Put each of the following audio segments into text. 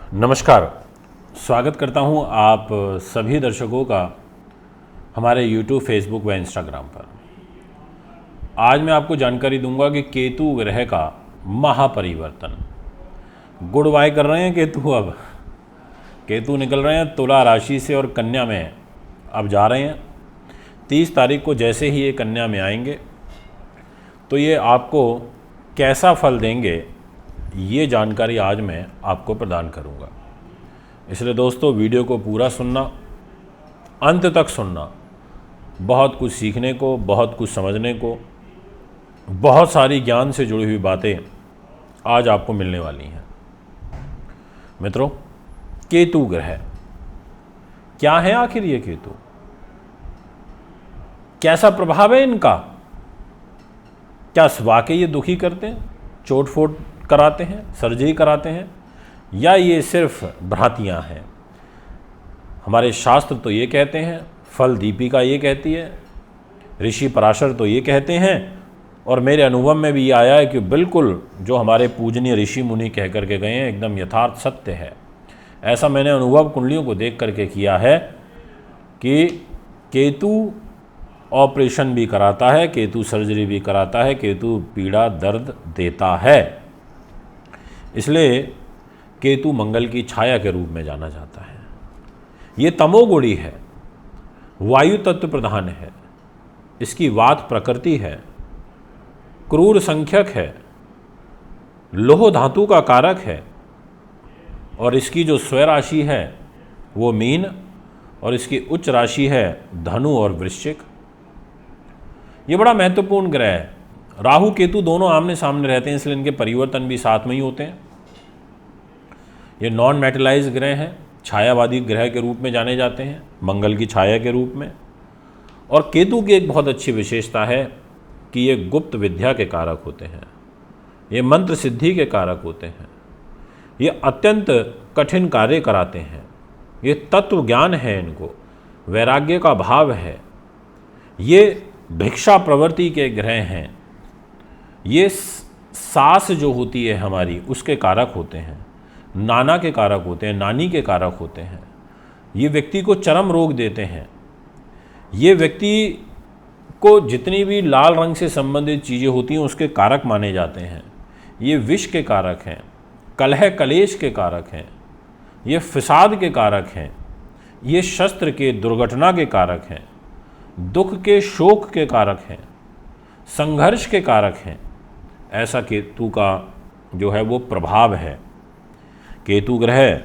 नमस्कार। स्वागत करता हूं आप सभी दर्शकों का हमारे YouTube, फेसबुक व इंस्टाग्राम पर। आज मैं आपको जानकारी दूंगा कि केतु ग्रह का महापरिवर्तन। गुड बाय कर रहे हैं केतु। अब केतु निकल रहे हैं तुला राशि से और कन्या में अब जा रहे हैं। 30 तारीख को जैसे ही ये कन्या में आएंगे तो ये आपको कैसा फल देंगे, ये जानकारी आज मैं आपको प्रदान करूंगा। इसलिए दोस्तों वीडियो को पूरा सुनना, अंत तक सुनना। बहुत कुछ सीखने को, बहुत कुछ समझने को, बहुत सारी ज्ञान से जुड़ी हुई बातें आज आपको मिलने वाली हैं। मित्रों, केतु ग्रह क्या है आखिर? ये केतु कैसा प्रभाव है इनका? क्या वाकई ये दुखी करते हैं, चोट फोट कराते हैं, सर्जरी कराते हैं, या ये सिर्फ भ्रांतियाँ हैं? हमारे शास्त्र तो ये कहते हैं, फल दीपिका ये कहती है, ऋषि पराशर तो ये कहते हैं, और मेरे अनुभव में भी ये आया है कि बिल्कुल जो हमारे पूजनीय ऋषि मुनि कह करके गए हैं एकदम यथार्थ सत्य है। ऐसा मैंने अनुभव कुंडलियों को देख करके किया है कि केतु ऑपरेशन भी कराता है, केतु सर्जरी भी कराता है, केतु पीड़ा दर्द देता है। इसलिए केतु मंगल की छाया के रूप में जाना जाता है। ये तमोगुणी है, वायु तत्व प्रधान है, इसकी वात प्रकृति है, क्रूर संख्यक है, लोह धातु का कारक है, और इसकी जो स्वराशि है वो मीन, और इसकी उच्च राशि है धनु और वृश्चिक। ये बड़ा महत्वपूर्ण ग्रह है। राहु केतु दोनों आमने सामने रहते हैं, इसलिए इनके परिवर्तन भी साथ में ही होते हैं। ये नॉन मेटलाइज ग्रह हैं, छायावादी ग्रह के रूप में जाने जाते हैं, मंगल की छाया के रूप में। और केतु की एक बहुत अच्छी विशेषता है कि ये गुप्त विद्या के कारक होते हैं, ये मंत्र सिद्धि के कारक होते हैं, ये अत्यंत कठिन कार्य कराते हैं, ये तत्व ज्ञान है, इनको वैराग्य का भाव है, ये भिक्षा प्रवृत्ति के ग्रह हैं, ये सास जो होती है हमारी उसके कारक होते हैं, नाना के कारक होते हैं, नानी के कारक होते हैं। ये व्यक्ति को चरम रोग देते हैं। ये व्यक्ति को जितनी भी लाल रंग से संबंधित चीज़ें होती हैं उसके कारक माने जाते हैं। ये विष के कारक हैं, कलह कलेश के कारक हैं, ये फिसाद के कारक हैं, ये शस्त्र के दुर्घटना के कारक हैं, दुख के शोक के कारक हैं, संघर्ष के कारक हैं। ऐसा केतु का जो है वो प्रभाव है। केतु ग्रह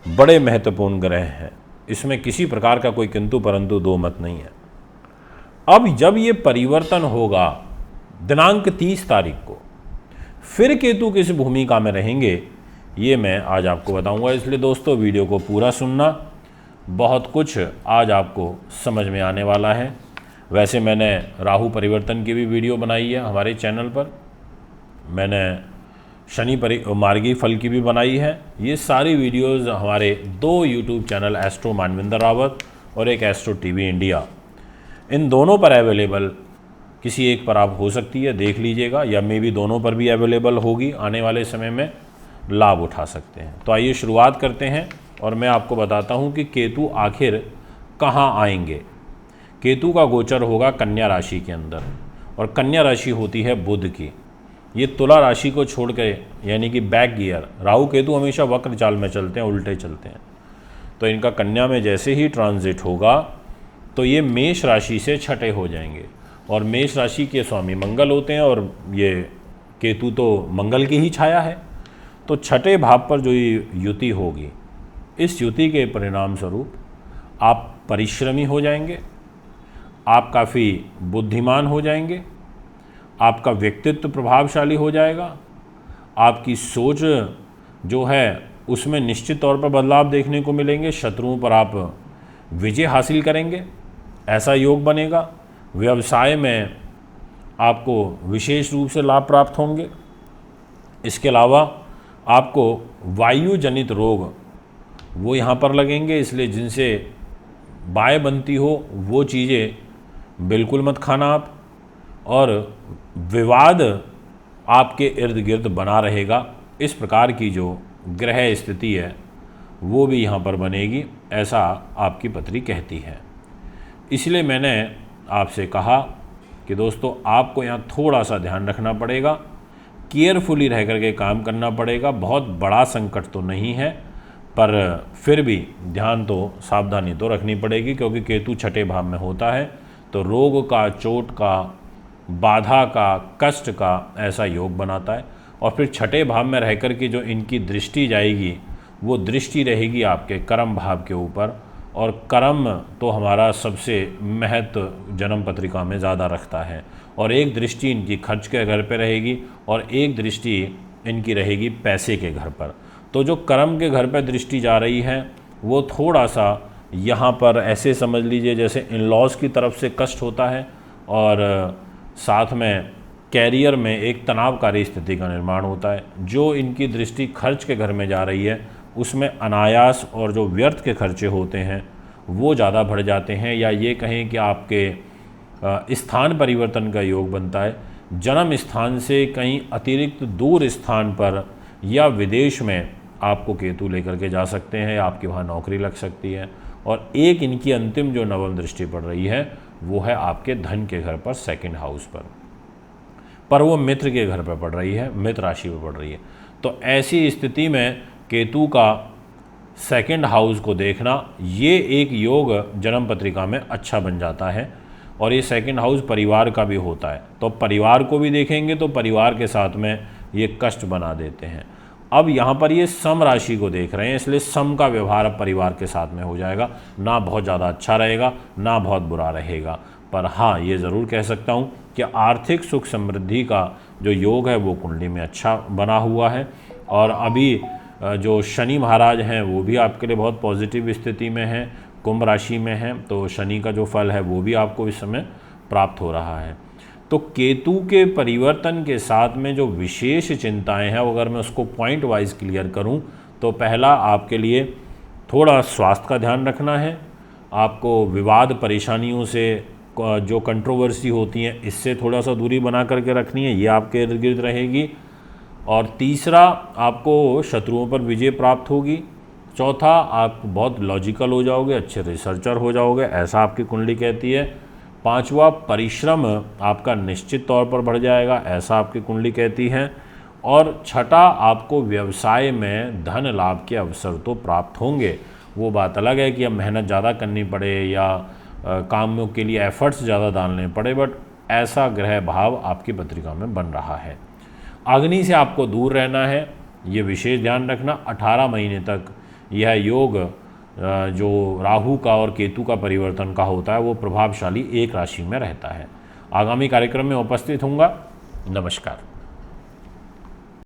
बड़े महत्वपूर्ण ग्रह है, इसमें किसी प्रकार का कोई किंतु परंतु दो मत नहीं है। अब जब ये परिवर्तन होगा दिनांक 30 तारीख को, फिर केतु किस भूमिका में रहेंगे ये मैं आज आपको बताऊंगा। इसलिए दोस्तों वीडियो को पूरा सुनना, बहुत कुछ आज आपको समझ में आने वाला है। वैसे मैंने राहु परिवर्तन की भी वीडियो बनाई है हमारे चैनल पर, मैंने शनि मार्गी फल की भी बनाई है। ये सारी वीडियोस हमारे 2 YouTube channel, astro Manvinder Rawat और एक एस्ट्रो टीवी इंडिया, इन दोनों पर अवेलेबल, किसी एक पर आप हो सकती है देख लीजिएगा, या मे भी दोनों पर भी अवेलेबल होगी, आने वाले समय में लाभ उठा सकते हैं। तो आइए शुरुआत करते हैं और मैं आपको बताता हूँ कि केतु आखिर कहाँ आएंगे। केतु का गोचर होगा कन्या राशि के अंदर, और कन्या राशि होती है बुध की। ये तुला राशि को छोड़ के, यानी कि बैक गियर, राहु केतु हमेशा वक्र चाल में चलते हैं, उल्टे चलते हैं। तो इनका कन्या में जैसे ही ट्रांजिट होगा तो ये मेष राशि से छठे हो जाएंगे, और मेष राशि के स्वामी मंगल होते हैं, और ये केतु तो मंगल की ही छाया है। तो छठे भाव पर जो युति होगी, इस युति के परिणाम स्वरूप आप परिश्रमी हो जाएंगे, आप काफ़ी बुद्धिमान हो जाएंगे, आपका व्यक्तित्व प्रभावशाली हो जाएगा, आपकी सोच जो है उसमें निश्चित तौर पर बदलाव देखने को मिलेंगे, शत्रुओं पर आप विजय हासिल करेंगे, ऐसा योग बनेगा। व्यवसाय में आपको विशेष रूप से लाभ प्राप्त होंगे। इसके अलावा आपको वायु जनित रोग वो यहाँ पर लगेंगे, इसलिए जिनसे बाय बनती हो वो चीज़ें बिल्कुल मत खाना आप, और विवाद आपके इर्द गिर्द बना रहेगा। इस प्रकार की जो ग्रह स्थिति है वो भी यहाँ पर बनेगी, ऐसा आपकी पत्री कहती है। इसलिए मैंने आपसे कहा कि दोस्तों आपको यहाँ थोड़ा सा ध्यान रखना पड़ेगा, केयरफुली रह करके काम करना पड़ेगा। बहुत बड़ा संकट तो नहीं है, पर फिर भी ध्यान तो, सावधानी तो रखनी पड़ेगी, क्योंकि केतु छठे भाव में होता है तो रोग का, चोट का, बाधा का, कष्ट का ऐसा योग बनाता है। और फिर छठे भाव में रह कर के जो इनकी दृष्टि जाएगी वो दृष्टि रहेगी आपके कर्म भाव के ऊपर, और कर्म तो हमारा सबसे महत्व जन्म पत्रिका में ज़्यादा रखता है। और एक दृष्टि इनकी खर्च के घर पे रहेगी और एक दृष्टि इनकी रहेगी पैसे के घर पर। तो जो कर्म के घर पर दृष्टि जा रही है वो थोड़ा सा यहाँ पर ऐसे समझ लीजिए जैसे इन लॉज़ की तरफ से कष्ट होता है, और साथ में कैरियर में एक तनावकारी स्थिति का निर्माण होता है। जो इनकी दृष्टि खर्च के घर में जा रही है उसमें अनायास और जो व्यर्थ के खर्चे होते हैं वो ज़्यादा बढ़ जाते हैं, या ये कहें कि आपके स्थान परिवर्तन का योग बनता है। जन्म स्थान से कहीं अतिरिक्त दूर स्थान पर या विदेश में आपको केतु लेकर के जा सकते हैं, आपकी वहाँ नौकरी लग सकती है। और एक इनकी अंतिम जो नवम दृष्टि पड़ रही है वो है आपके धन के घर पर, सेकंड हाउस पर वो मित्र के घर पर पड़ रही है, मित्र राशि पर पड़ रही है। तो ऐसी स्थिति में केतु का सेकंड हाउस को देखना, ये एक योग जन्म पत्रिका में अच्छा बन जाता है। और ये सेकंड हाउस परिवार का भी होता है, तो परिवार को भी देखेंगे तो परिवार के साथ में ये कष्ट बना देते हैं। अब यहाँ पर ये सम राशि को देख रहे हैं, इसलिए सम का व्यवहार अब परिवार के साथ में हो जाएगा। ना बहुत ज़्यादा अच्छा रहेगा, ना बहुत बुरा रहेगा, पर हाँ ये ज़रूर कह सकता हूँ कि आर्थिक सुख समृद्धि का जो योग है वो कुंडली में अच्छा बना हुआ है। और अभी जो शनि महाराज हैं वो भी आपके लिए बहुत पॉजिटिव स्थिति में हैं, कुंभ राशि में हैं, तो शनि का जो फल है वो भी आपको इस समय प्राप्त हो रहा है। तो केतु के परिवर्तन के साथ में जो विशेष चिंताएं हैं, अगर मैं उसको पॉइंट वाइज क्लियर करूं, तो पहला आपके लिए थोड़ा स्वास्थ्य का ध्यान रखना है। आपको विवाद परेशानियों से, जो कंट्रोवर्सी होती हैं, इससे थोड़ा सा दूरी बना करके रखनी है, ये आपके इर्द गिर्द रहेगी। और तीसरा, आपको शत्रुओं पर विजय प्राप्त होगी। चौथा, आप बहुत लॉजिकल हो जाओगे, अच्छे रिसर्चर हो जाओगे, ऐसा आपकी कुंडली कहती है। पांचवा, परिश्रम आपका निश्चित तौर पर बढ़ जाएगा, ऐसा आपकी कुंडली कहती है। और छठा, आपको व्यवसाय में धन लाभ के अवसर तो प्राप्त होंगे। वो बात अलग है कि अब मेहनत ज़्यादा करनी पड़े या कामों के लिए एफर्ट्स ज़्यादा डालने पड़े, बट ऐसा ग्रह भाव आपकी पत्रिका में बन रहा है। अग्नि से आपको दूर रहना है, ये विशेष ध्यान रखना। 18 महीने तक यह योग जो राहु का और केतु का परिवर्तन का होता है वो प्रभावशाली एक राशि में रहता है। आगामी कार्यक्रम में उपस्थित होऊंगा। नमस्कार।